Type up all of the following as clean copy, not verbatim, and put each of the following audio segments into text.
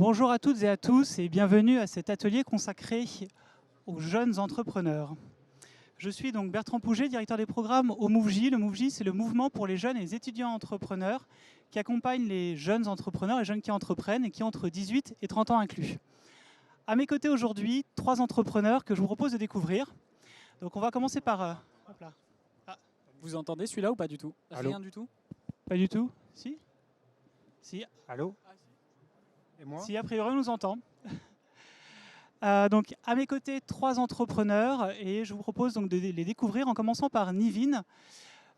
Bonjour à toutes et à tous et bienvenue à cet atelier consacré aux jeunes entrepreneurs. Je suis donc Bertrand Pouget, directeur des programmes au MoveJ. Le MoveJ, c'est le mouvement pour les jeunes et les étudiants entrepreneurs qui accompagne les jeunes entrepreneurs, les jeunes qui entreprennent et qui ont entre 18 et 30 ans inclus. À mes côtés aujourd'hui, 3 entrepreneurs que je vous propose de découvrir. Donc on va commencer par... hop là. Vous entendez celui-là ou pas du tout? Allô? Rien du tout? Pas du tout? Si? Si, Allô? Et moi? si a priori on nous entend. Donc à mes côtés, 3 entrepreneurs et je vous propose donc de les découvrir en commençant par Nivine.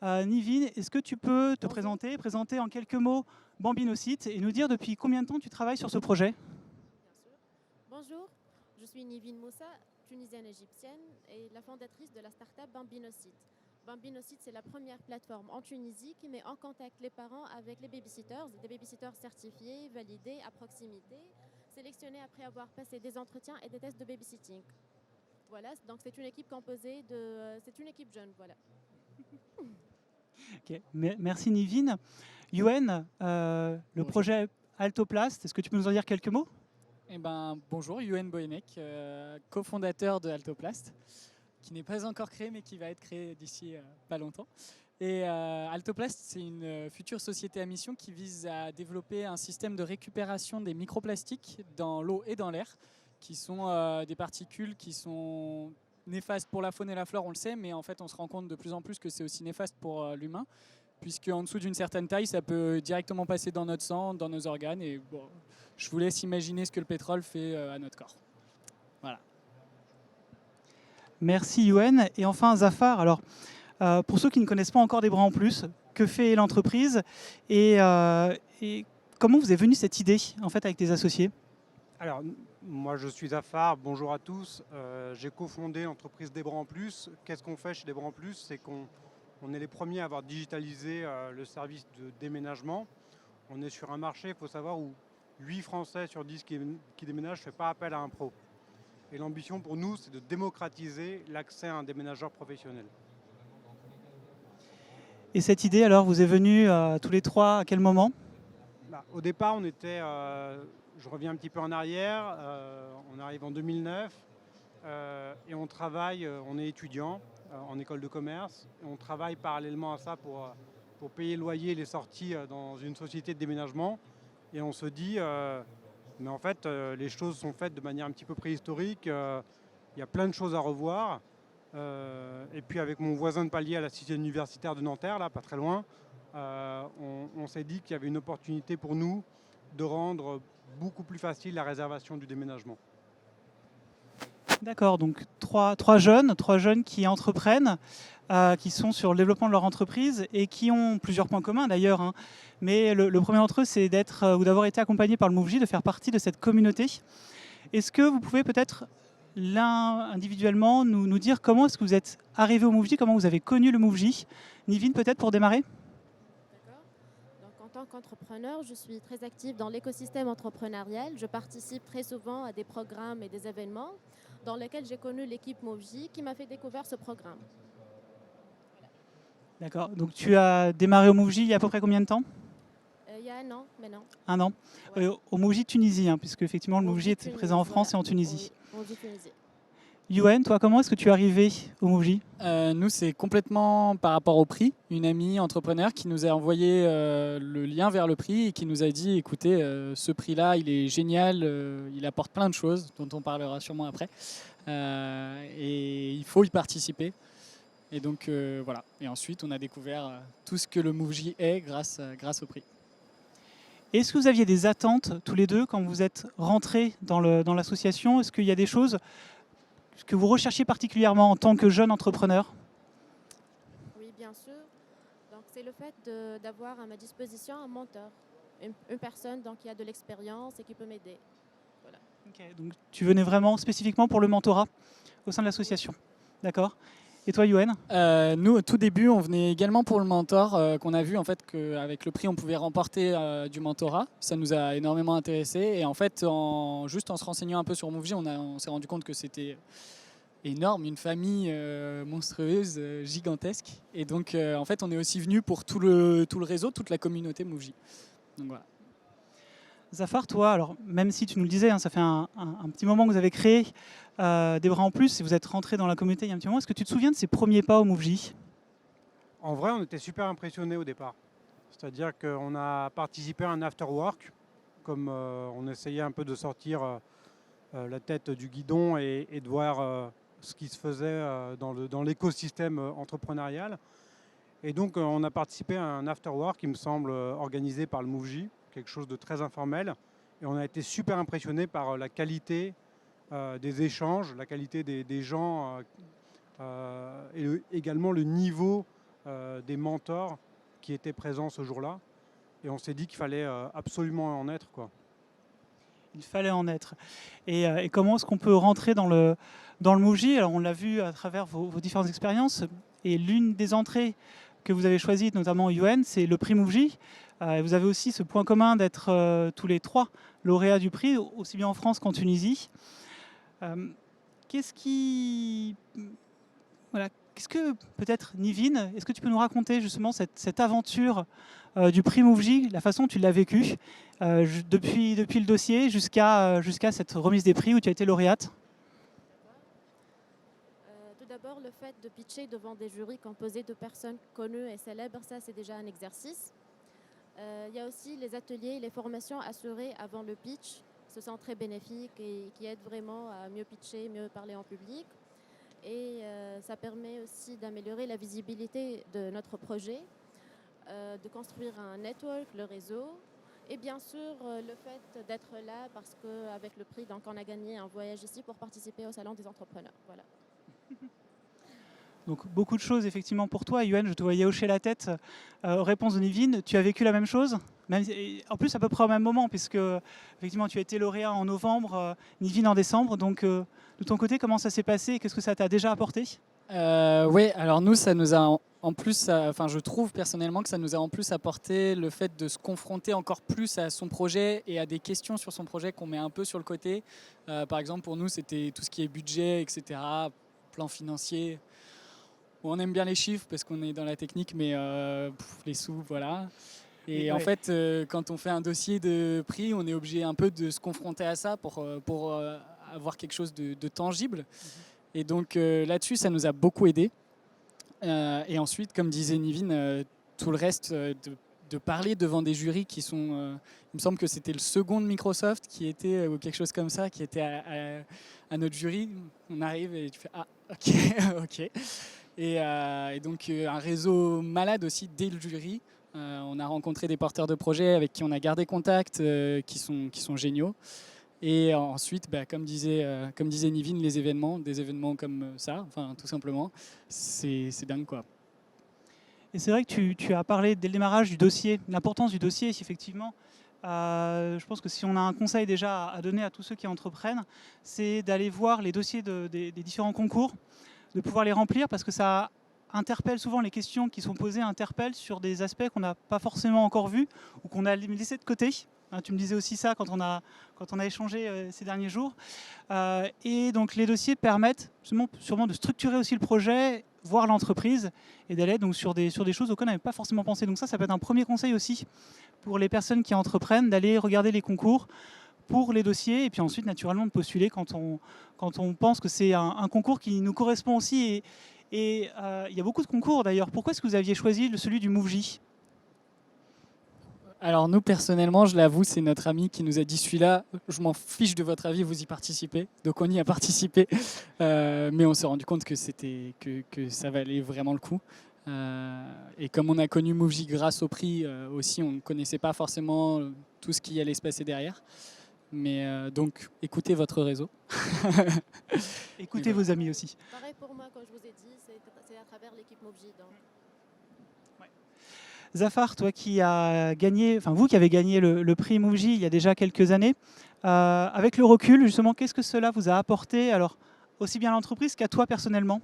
Nivine, est-ce que tu peux te présenter en quelques mots Bambinocite et nous dire depuis combien de temps tu travailles sur ce projet? Bien sûr. Bonjour, je suis Nivine Moussa, tunisienne égyptienne et la fondatrice de la start-up Bambinocite. Bambinocite, c'est la première plateforme en Tunisie qui met en contact les parents avec les babysitters, des babysitters certifiés, validés, à proximité, sélectionnés après avoir passé des entretiens et des tests de babysitting. Voilà, donc c'est une équipe composée de... c'est une équipe jeune, voilà. Okay. Merci Nivine. Yoann, le Bonjour. projet Altoplast, est-ce que tu peux nous en dire quelques mots? Bonjour, Yoann Boenek, cofondateur de Altoplast, qui n'est pas encore créé mais qui va être créé d'ici pas longtemps. Et Altoplast, c'est une future société à mission qui vise à développer un système de récupération des microplastiques dans l'eau et dans l'air, qui sont des particules qui sont néfastes pour la faune et la flore, on le sait, mais en fait on se rend compte de plus en plus que c'est aussi néfaste pour l'humain, puisque en dessous d'une certaine taille, ça peut directement passer dans notre sang, dans nos organes, et bon, je vous laisse imaginer ce que le pétrole fait à notre corps. Voilà. Merci Yoann. Et enfin Zafar, alors pour ceux qui ne connaissent pas encore Des Bras en Plus, que fait l'entreprise et comment vous est venue cette idée en fait avec tes associés? Alors, moi je suis Zafar, bonjour à tous. J'ai cofondé l'entreprise Des Bras en Plus. Qu'est-ce qu'on fait chez Des Bras en Plus? C'est qu'on est les premiers à avoir digitalisé le service de déménagement. On est sur un marché, il faut savoir, où 8 Français sur 10 qui déménagent ne font pas appel à un pro. Et l'ambition pour nous, c'est de démocratiser l'accès à un déménageur professionnel. Et cette idée alors vous est venue tous les 3 à quel moment? Au départ, on était, je reviens un petit peu en arrière, on arrive en 2009 et on travaille, on est étudiant en école de commerce, et on travaille parallèlement à ça pour payer le loyer et les sorties dans une société de déménagement. Et on se dit, mais en fait, les choses sont faites de manière un petit peu préhistorique, il y a plein de choses à revoir. Et puis avec mon voisin de palier à la cité universitaire de Nanterre, là, pas très loin, on s'est dit qu'il y avait une opportunité pour nous de rendre beaucoup plus facile la réservation du déménagement. D'accord, donc trois jeunes qui entreprennent, qui sont sur le développement de leur entreprise et qui ont plusieurs points communs d'ailleurs. Hein. Mais le premier d'entre eux, c'est d'être ou d'avoir été accompagné par le MoveJ, de faire partie de cette communauté. Est-ce que vous pouvez peut-être l'un individuellement nous dire comment est-ce que vous êtes arrivé au MoveJ, comment vous avez connu le MoveJ? Nivine peut-être pour démarrer? D'accord. Donc, en tant qu'entrepreneur, je suis très active dans l'écosystème entrepreneurial. Je participe très souvent à des programmes et des événements dans lesquels j'ai connu l'équipe MoveJ qui m'a fait découvrir ce programme. D'accord, donc tu as démarré au MoveJ il y a à peu près combien de temps? Il y a un an maintenant. Un an. Ouais. Au MoveJ Tunisie, hein, puisque effectivement le MoveJ était Tunisie, présent en France voilà. et en Tunisie. Oui, MoveJ Tunisie. Yoann, toi, comment est-ce que tu es arrivé au MoveJ? Nous, c'est complètement par rapport au prix. Une amie entrepreneur qui nous a envoyé le lien vers le prix et qui nous a dit, écoutez, ce prix-là, il est génial, il apporte plein de choses dont on parlera sûrement après. Et il faut y participer. Et donc voilà. Et ensuite, on a découvert tout ce que le MoveJ est grâce au prix. Est-ce que vous aviez des attentes tous les deux quand vous êtes rentrés dans l'association? Est-ce qu'il y a des choses que vous recherchiez particulièrement en tant que jeune entrepreneur? Oui, bien sûr. Donc, c'est le fait d'avoir à ma disposition un mentor, une personne donc, qui a de l'expérience et qui peut m'aider. Voilà. Okay, donc tu venais vraiment spécifiquement pour le mentorat au sein de l'association. D'accord. Et toi, Yoann? Nous, au tout début, on venait également pour le mentor, qu'on a vu en fait qu'avec le prix, on pouvait remporter du mentorat. Ça nous a énormément intéressés. Et en fait, juste en se renseignant un peu sur MoveJ, on s'est rendu compte que c'était énorme, une famille monstrueuse, gigantesque. Et donc, en fait, on est aussi venu pour tout le réseau, toute la communauté MoveJ. Donc voilà. Zafar, toi, alors même si tu nous le disais, hein, ça fait un petit moment que vous avez créé des bras en plus et vous êtes rentré dans la communauté il y a un petit moment, est-ce que tu te souviens de ces premiers pas au MoveJ? En vrai, on était super impressionnés au départ. C'est-à-dire qu'on a participé à un after-work, comme on essayait un peu de sortir la tête du guidon et de voir ce qui se faisait dans l'écosystème entrepreneurial. Et donc, on a participé à un after-work, qui me semble organisé par le MoveJ, quelque chose de très informel. Et on a été super impressionnés par la qualité des échanges, la qualité des gens et également le niveau des mentors qui étaient présents ce jour-là. Et on s'est dit qu'il fallait absolument en être, quoi. Il fallait en être. Et comment est-ce qu'on peut rentrer dans le MoveJ? Alors on l'a vu à travers vos différentes expériences. Et l'une des entrées que vous avez choisies, notamment UN, c'est le prix MoveJ. Et vous avez aussi ce point commun d'être tous les trois lauréats du prix, aussi bien en France qu'en Tunisie. Qu'est-ce qui... Voilà. Qu'est-ce que peut-être Nivine, est-ce que tu peux nous raconter justement cette aventure du prix MoveJ, la façon dont tu l'as vécu depuis le dossier jusqu'à cette remise des prix où tu as été lauréate? Tout d'abord, le fait de pitcher devant des jurys composés de personnes connues et célèbres, ça c'est déjà un exercice. Il y a aussi les ateliers et les formations assurées avant le pitch. Ce sont très bénéfiques et qui aident vraiment à mieux pitcher, mieux parler en public. Et ça permet aussi d'améliorer la visibilité de notre projet, de construire un network, le réseau. Et bien sûr, le fait d'être là parce qu'avec le prix, donc, on a gagné un voyage ici pour participer au Salon des entrepreneurs. Voilà. Donc beaucoup de choses effectivement pour toi. Yuen, je te voyais hocher la tête aux réponses de Nivine. Tu as vécu la même chose? En plus à peu près au même moment, puisque effectivement tu as été lauréat en novembre, Nivine en décembre. Donc de ton côté, comment ça s'est passé et qu'est-ce que ça t'a déjà apporté? Oui, alors nous, ça nous a en plus, enfin, je trouve personnellement que ça nous a en plus apporté le fait de se confronter encore plus à son projet et à des questions sur son projet qu'on met un peu sur le côté. Par exemple, pour nous, c'était tout ce qui est budget, etc., plan financier. On aime bien les chiffres parce qu'on est dans la technique, mais les sous, voilà. Et en fait, quand on fait un dossier de prix, on est obligé un peu de se confronter à ça pour avoir quelque chose de tangible. Et donc là-dessus, ça nous a beaucoup aidé. Et ensuite, comme disait Nivine, tout le reste de parler devant des jurys qui sont... il me semble que c'était le second de Microsoft qui était, ou quelque chose comme ça, qui était à notre jury. On arrive et tu fais « Ah, ok, ok ». Et donc un réseau malade aussi dès le jury. On a rencontré des porteurs de projets avec qui on a gardé contact, qui sont géniaux. Et ensuite, comme disait Nivine, les événements, des événements comme ça, enfin tout simplement, c'est dingue quoi. Et c'est vrai que tu as parlé dès le démarrage du dossier, l'importance du dossier, effectivement. Je pense que si on a un conseil déjà à donner à tous ceux qui entreprennent, c'est d'aller voir les dossiers des différents concours, de pouvoir les remplir parce que ça interpelle souvent les questions qui sont posées, interpellent sur des aspects qu'on n'a pas forcément encore vus ou qu'on a laissés de côté. Tu me disais aussi ça quand on a échangé ces derniers jours. Et donc les dossiers permettent sûrement de structurer aussi le projet, voir l'entreprise et d'aller donc sur des choses auxquelles on n'avait pas forcément pensé. Donc ça peut être un premier conseil aussi pour les personnes qui entreprennent, d'aller regarder les concours pour les dossiers et puis ensuite naturellement de postuler quand on pense que c'est un concours qui nous correspond aussi. Et il y a beaucoup de concours d'ailleurs. Pourquoi est-ce que vous aviez choisi celui du MoveJ? Alors nous personnellement, je l'avoue, c'est notre ami qui nous a dit celui-là, je m'en fiche de votre avis, vous y participez. Donc on y a participé, mais on s'est rendu compte que ça valait vraiment le coup. Et comme on a connu MoveJ grâce au prix aussi, on ne connaissait pas forcément tout ce qui allait se passer derrière. Mais donc écoutez votre réseau. Écoutez vos amis aussi. Pareil pour moi, comme je vous ai dit, c'est à travers l'équipe MoveJ. Zafar, toi qui as gagné, enfin vous qui avez gagné le prix MoveJ il y a déjà quelques années, avec le recul, justement, qu'est-ce que cela vous a apporté, alors aussi bien à l'entreprise qu'à toi personnellement?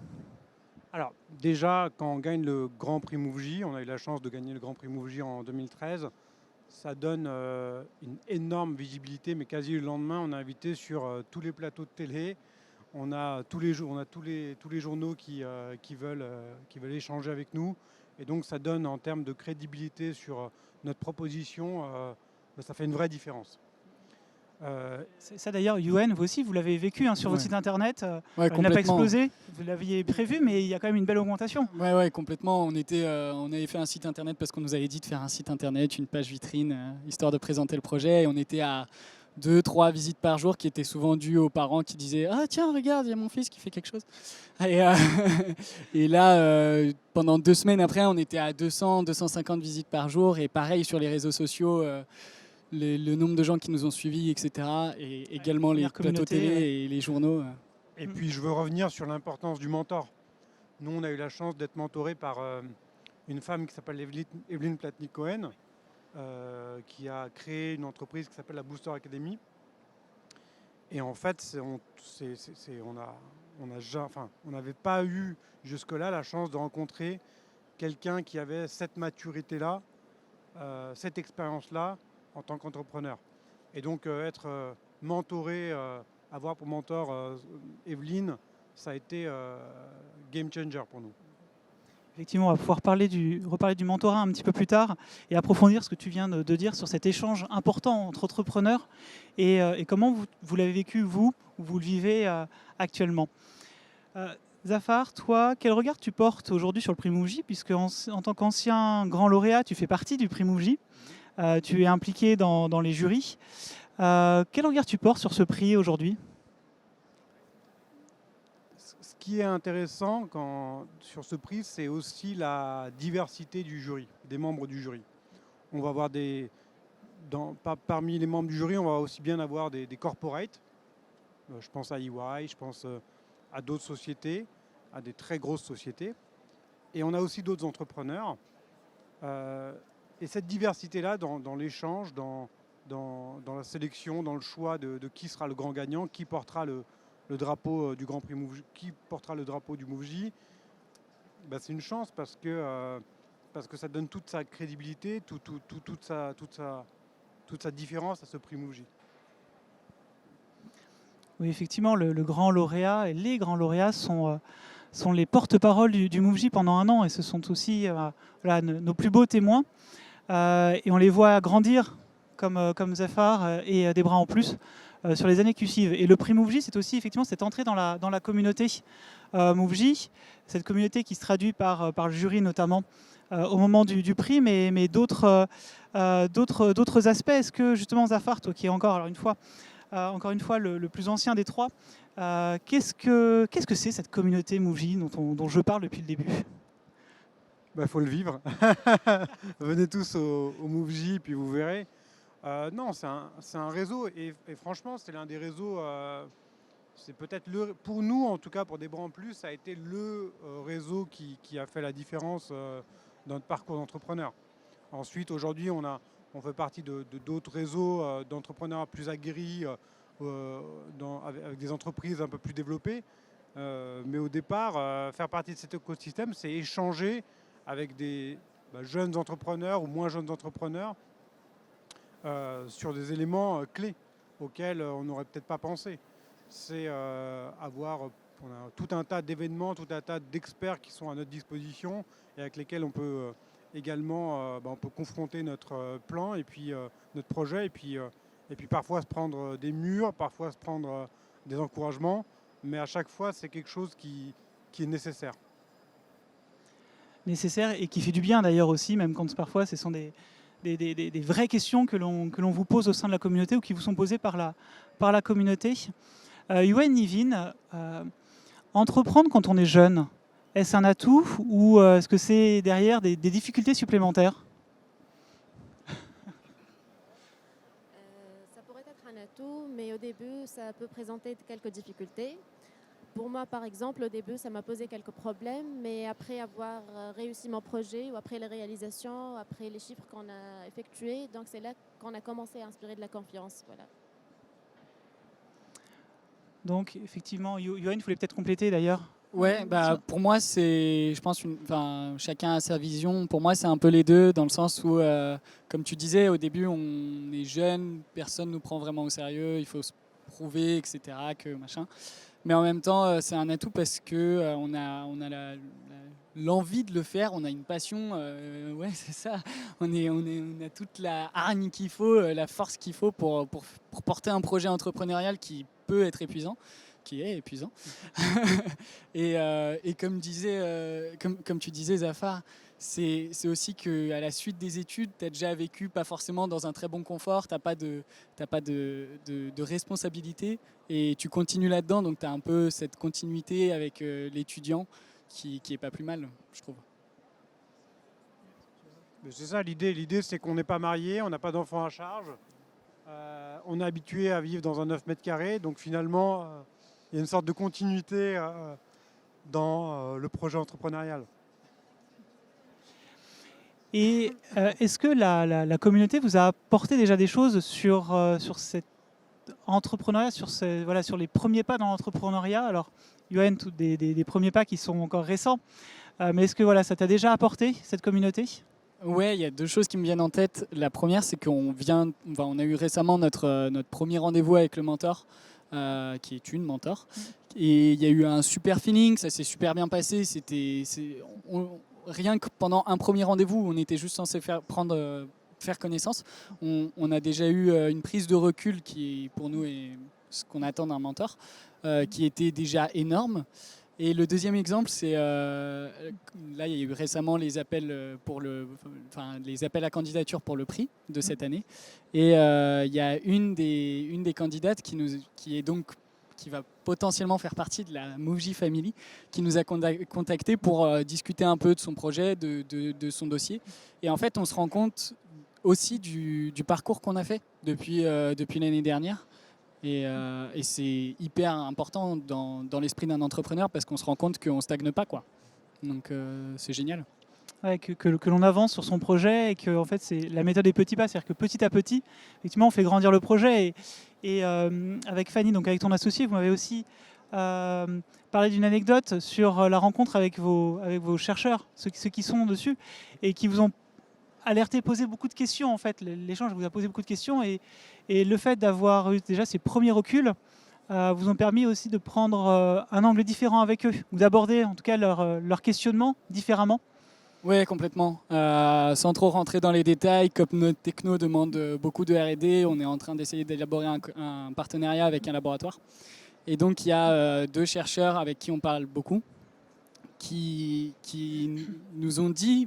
Alors déjà, quand on gagne le Grand Prix MoveJ, on a eu la chance de gagner le Grand Prix MoveJ en 2013, ça donne une énorme visibilité, mais quasi le lendemain, on est invité sur tous les plateaux de télé. On a tous les journaux qui veulent échanger avec nous. Et donc ça donne en termes de crédibilité sur notre proposition, ça fait une vraie différence. C'est ça d'ailleurs, Yuen, vous aussi, vous l'avez vécu hein, sur votre Ouais. site internet. Ouais, Il n'a pas complètement. explosé, vous l'aviez prévu, mais il y a quand même une belle augmentation. Ouais, complètement. On avait fait un site internet parce qu'on nous avait dit de faire un site internet, une page vitrine, histoire de présenter le projet. Et on était à 2-3 visites par jour qui étaient souvent dues aux parents qui disaient « Ah tiens, regarde, il y a mon fils qui fait quelque chose ». Et, et là, pendant 2 semaines après, on était à 200-250 visites par jour. Et pareil sur les réseaux sociaux, le nombre de gens qui nous ont suivis, etc. Et également les première plateaux communauté, télé et les journaux. Et puis je veux revenir sur l'importance du mentor. Nous, on a eu la chance d'être mentorés par une femme qui s'appelle Evelyne Platnik-Cohen, qui a créé une entreprise qui s'appelle la Booster Academy. Et en fait, on n'avait pas eu jusque-là la chance de rencontrer quelqu'un qui avait cette maturité-là, cette expérience-là en tant qu'entrepreneur. Et donc être mentoré, avoir pour mentor Evelyne, ça a été game changer pour nous. Effectivement, on va pouvoir reparler du mentorat un petit peu plus tard et approfondir ce que tu viens de dire sur cet échange important entre entrepreneurs et comment vous l'avez vécu, vous, ou vous le vivez actuellement. Zafar, toi, quel regard tu portes aujourd'hui sur le prix Mouji, puisque en tant qu'ancien grand lauréat, tu fais partie du prix Mouji, tu es impliqué dans les jurys. Quel regard tu portes sur ce prix aujourd'hui ? Ce qui est intéressant sur ce prix, c'est aussi la diversité du jury, des membres du jury. On va avoir parmi les membres du jury, on va aussi bien avoir des corporates. Je pense à EY, je pense à d'autres sociétés, à des très grosses sociétés. Et on a aussi d'autres entrepreneurs. Et cette diversité-là, dans l'échange, dans la sélection, dans le choix de qui sera le grand gagnant, qui portera le drapeau du Grand Prix Mouji, qui portera le drapeau du Mouji, c'est une chance parce que ça donne toute sa crédibilité, toute sa différence à ce prix Mouji. Oui, effectivement, le grand lauréat et les grands lauréats sont les porte-paroles du Mouji pendant un an et ce sont aussi nos plus beaux témoins. Et on les voit grandir comme Zafar et des bras en plus sur les années qui suivent. Et le prix Mouji, c'est aussi effectivement cette entrée dans la communauté Mouji, cette communauté qui se traduit par le jury notamment au moment du prix, mais d'autres aspects. Est-ce que justement Zafar, toi qui est encore une fois le plus ancien des trois, qu'est-ce que c'est cette communauté Mouji dont je parle depuis le début ? Faut le vivre. Venez tous au Mouji, puis vous verrez. Non, c'est un réseau et franchement, c'est l'un des réseaux. C'est peut-être pour nous, en tout cas pour des bras en plus, ça a été le réseau qui a fait la différence dans notre parcours d'entrepreneur. Ensuite, aujourd'hui, on fait partie d'autres réseaux d'entrepreneurs plus aguerris, avec des entreprises un peu plus développées. Mais au départ, faire partie de cet écosystème, c'est échanger avec des jeunes entrepreneurs ou moins jeunes entrepreneurs sur des éléments clés auxquels on n'aurait peut-être pas pensé. C'est on a tout un tas d'événements, tout un tas d'experts qui sont à notre disposition et avec lesquels on peut également on peut confronter notre plan et puis notre projet et puis parfois se prendre des murs, parfois se prendre des encouragements, mais à chaque fois c'est quelque chose qui est nécessaire. Nécessaire et qui fait du bien d'ailleurs aussi, même quand parfois ce sont des vraies questions que l'on vous pose au sein de la communauté ou qui vous sont posées par la communauté. Yuen, Nivin, entreprendre quand on est jeune, est-ce un atout ou est-ce que c'est derrière des difficultés supplémentaires ? Ça pourrait être un atout, mais au début, ça peut présenter quelques difficultés. Pour moi, par exemple, au début, ça m'a posé quelques problèmes, mais après avoir réussi mon projet ou après les réalisations, après les chiffres qu'on a effectués, donc c'est là qu'on a commencé à inspirer de la confiance. Voilà. Donc, effectivement, Yoann, il fallait peut-être compléter d'ailleurs. Ouais, pour moi, je pense, chacun a sa vision. Pour moi, c'est un peu les deux, dans le sens où, comme tu disais, au début, on est jeune, personne ne nous prend vraiment au sérieux, il faut se prouver, etc., que machin. Mais en même temps, c'est un atout parce qu'on a l'envie de le faire, on a une passion, ouais c'est ça, on a toute la hargne qu'il faut, la force qu'il faut pour porter un projet entrepreneurial qui peut être épuisant, qui est épuisant. Et comme tu disais Zafar, c'est aussi qu'à la suite des études, tu as déjà vécu pas forcément dans un très bon confort, tu n'as pas de responsabilité et tu continues là-dedans, donc tu as un peu cette continuité avec l'étudiant qui est pas plus mal, je trouve. Mais c'est ça l'idée. L'idée, c'est qu'on n'est pas marié, on n'a pas d'enfants à charge. On est habitué à vivre dans un 9 mètres carrés. Donc finalement, il y a une sorte de continuité dans le projet entrepreneurial. Et est-ce que la communauté vous a apporté déjà des choses sur cet entrepreneuriat, sur les premiers pas dans l'entrepreneuriat? Alors, Yoann, des premiers pas qui sont encore récents, mais est-ce que ça t'a déjà apporté, cette communauté? Ouais, il y a deux choses qui me viennent en tête. La première, c'est qu'on a eu récemment notre premier rendez-vous avec le mentor, qui est une mentor. Et il y a eu un super feeling, ça s'est super bien passé. Rien que pendant un premier rendez-vous, on était juste censé faire connaissance. On a déjà eu une prise de recul qui, pour nous, est ce qu'on attend d'un mentor, qui était déjà énorme. Et le deuxième exemple, c'est là, il y a eu récemment les appels à candidature pour le prix de cette année. Et il y a une des candidates qui va potentiellement faire partie de la Mouv'J Family, qui nous a contacté pour discuter un peu de son projet, de son dossier. Et en fait, on se rend compte aussi du parcours qu'on a fait depuis l'année dernière. Et c'est hyper important dans l'esprit d'un entrepreneur parce qu'on se rend compte qu'on ne stagne pas, quoi. Donc c'est génial. Ouais, que l'on avance sur son projet et que en fait, c'est la méthode des petits pas, c'est-à-dire que petit à petit, effectivement, on fait grandir le projet. Et avec Fanny, donc avec ton associé, vous m'avez aussi parlé d'une anecdote sur la rencontre avec vos chercheurs, ceux qui sont dessus, et qui vous ont alerté, posé beaucoup de questions. En fait, l'échange vous a posé beaucoup de questions et le fait d'avoir eu déjà ces premiers reculs vous ont permis aussi de prendre un angle différent avec eux, ou d'aborder en tout cas leur questionnement différemment. Oui, complètement. Sans trop rentrer dans les détails, comme notre techno demande beaucoup de R&D, on est en train d'essayer d'élaborer un partenariat avec un laboratoire. Et donc, il y a deux chercheurs avec qui on parle beaucoup, qui nous ont dit,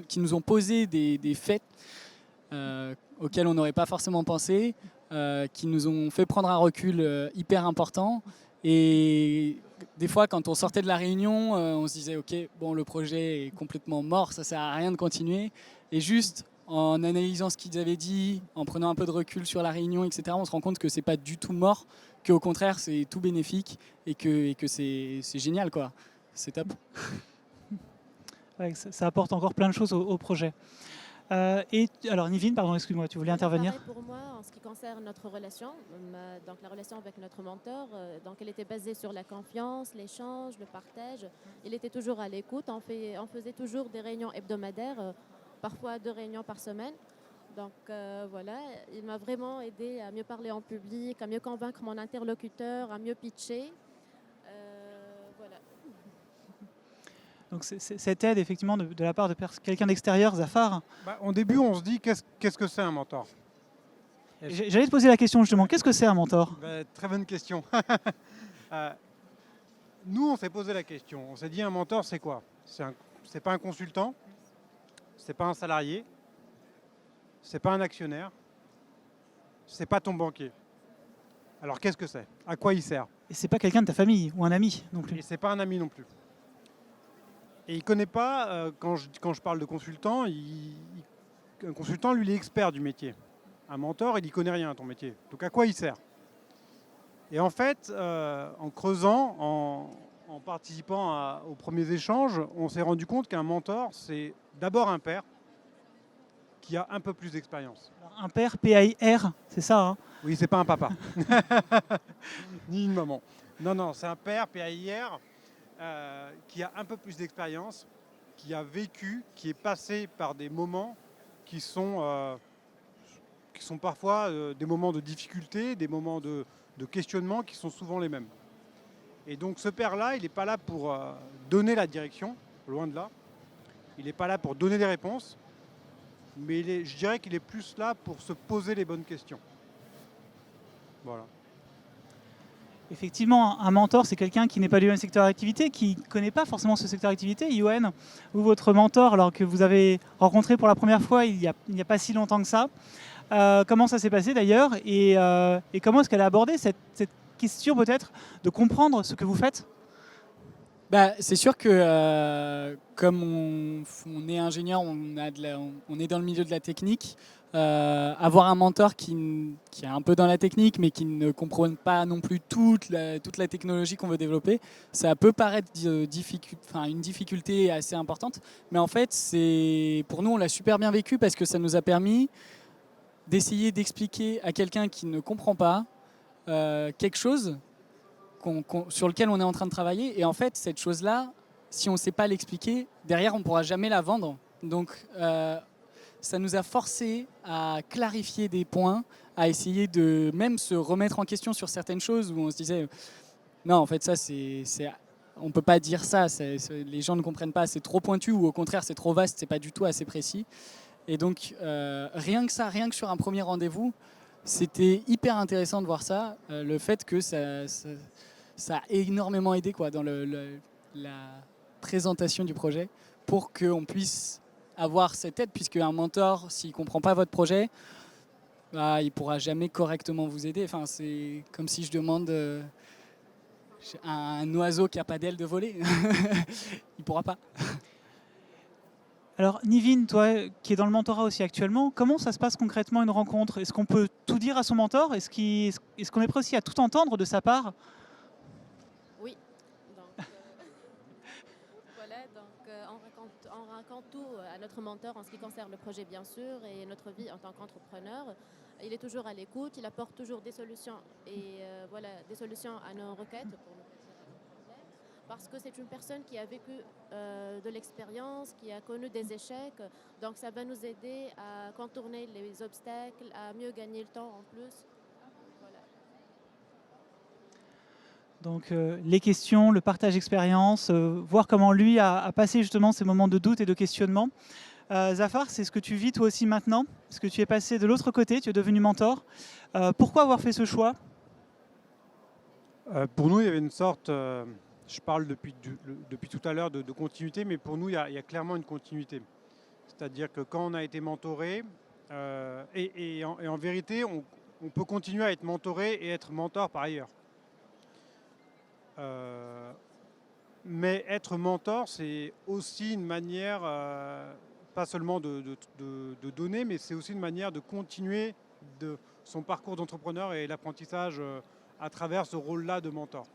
qui nous ont posé des faits auxquels on n'aurait pas forcément pensé, qui nous ont fait prendre un recul hyper important. Et des fois, quand on sortait de la réunion, on se disait ok, bon, le projet est complètement mort, ça sert à rien de continuer. Et juste en analysant ce qu'ils avaient dit, en prenant un peu de recul sur la réunion, etc., on se rend compte que c'est pas du tout mort, qu'au contraire, c'est tout bénéfique et que c'est génial, quoi. C'est top. Ouais, ça apporte encore plein de choses au projet. Alors Nivine, pardon, excuse-moi, tu voulais intervenir? Pour moi, en ce qui concerne notre relation, donc la relation avec notre mentor, donc elle était basée sur la confiance, l'échange, le partage. Il était toujours à l'écoute. On faisait toujours des réunions hebdomadaires, parfois 2 réunions par semaine. Donc voilà, il m'a vraiment aidé à mieux parler en public, à mieux convaincre mon interlocuteur, à mieux pitcher. Voilà. Donc cette aide, effectivement, de la part de quelqu'un d'extérieur, Zafar. Au début, on se dit qu'est-ce que c'est un mentor? J'allais te poser la question justement, qu'est-ce que c'est un mentor? Très bonne question. Nous, on s'est posé la question. On s'est dit, un mentor, c'est quoi? C'est pas un consultant, c'est pas un salarié, c'est pas un actionnaire, c'est pas ton banquier. Alors qu'est-ce que c'est? À quoi il sert? Et c'est pas quelqu'un de ta famille ou un ami non plus. Et c'est pas un ami non plus. Et il ne connaît pas, quand je parle de consultant, un consultant, lui, il est expert du métier. Un mentor, il n'y connaît rien à ton métier. Donc à quoi il sert? Et en fait, en creusant, en participant aux premiers échanges, on s'est rendu compte qu'un mentor, c'est d'abord un père qui a un peu plus d'expérience. Un père, P-A-I-R, c'est ça, hein? Oui, c'est pas un papa. Ni une maman. Non, c'est un père, P-A-I-R, qui a un peu plus d'expérience, qui a vécu, qui est passé par des moments qui sont parfois des moments de difficulté, des moments de questionnement qui sont souvent les mêmes. Et donc ce père-là, il n'est pas là pour donner la direction, loin de là. Il n'est pas là pour donner des réponses, mais je dirais qu'il est plus là pour se poser les bonnes questions. Voilà. Effectivement, un mentor, c'est quelqu'un qui n'est pas du même secteur d'activité, qui ne connaît pas forcément ce secteur d'activité. Yoann, vous, votre mentor, alors que vous avez rencontré pour la première fois il n'y a pas si longtemps que ça, comment ça s'est passé d'ailleurs et comment est-ce qu'elle a abordé cette question peut-être de comprendre ce que vous faites? Bah, c'est sûr que comme on est ingénieur, on est dans le milieu de la technique, avoir un mentor qui est un peu dans la technique mais qui ne comprenne pas non plus toute la technologie qu'on veut développer, ça peut paraître une difficulté assez importante. Mais en fait, pour nous, on l'a super bien vécu parce que ça nous a permis d'essayer d'expliquer à quelqu'un qui ne comprend pas quelque chose sur lequel on est en train de travailler. Et en fait, cette chose-là, si on ne sait pas l'expliquer, derrière, on ne pourra jamais la vendre. Donc, ça nous a forcé à clarifier des points, à essayer de même se remettre en question sur certaines choses où on se disait non, en fait, ça, on ne peut pas dire ça, les gens ne comprennent pas, c'est trop pointu, ou au contraire, c'est trop vaste, c'est pas du tout assez précis. Et donc, rien que sur un premier rendez-vous, c'était hyper intéressant de voir ça, le fait que ça a énormément aidé dans la présentation du projet pour qu'on puisse avoir cette aide, puisque un mentor, s'il ne comprend pas votre projet, bah, il ne pourra jamais correctement vous aider. Enfin, c'est comme si je demande à un oiseau qui n'a pas d'aile de voler. Il ne pourra pas. Alors, Nivine, toi qui es dans le mentorat aussi actuellement, comment ça se passe concrètement une rencontre? Est-ce qu'on peut tout dire à son mentor? Est-ce qu'on est prêt aussi à tout entendre de sa part? Oui. Donc, voilà, donc on raconte tout à notre mentor en ce qui concerne le projet, bien sûr, et notre vie en tant qu'entrepreneur. Il est toujours à l'écoute, il apporte toujours des solutions et des solutions à nos requêtes pour nous résoudre nos problèmes. Parce que c'est une personne qui a vécu de l'expérience, qui a connu des échecs, donc ça va nous aider à contourner les obstacles, à mieux gagner le temps en plus. Voilà. Donc les questions, le partage d'expérience, voir comment lui a passé justement ces moments de doute et de questionnement. Zafar, c'est ce que tu vis toi aussi maintenant, parce que tu es passé de l'autre côté, tu es devenu mentor. Pourquoi avoir fait ce choix? Pour nous, il y avait une sorte, je parle depuis tout à l'heure de continuité, mais pour nous, il y a clairement une continuité. C'est-à-dire que quand on a été mentoré, et en vérité, on peut continuer à être mentoré et être mentor par ailleurs. Mais être mentor, c'est aussi une manière, pas seulement de donner, mais c'est aussi une manière de continuer son parcours d'entrepreneur et l'apprentissage à travers ce rôle-là de mentor.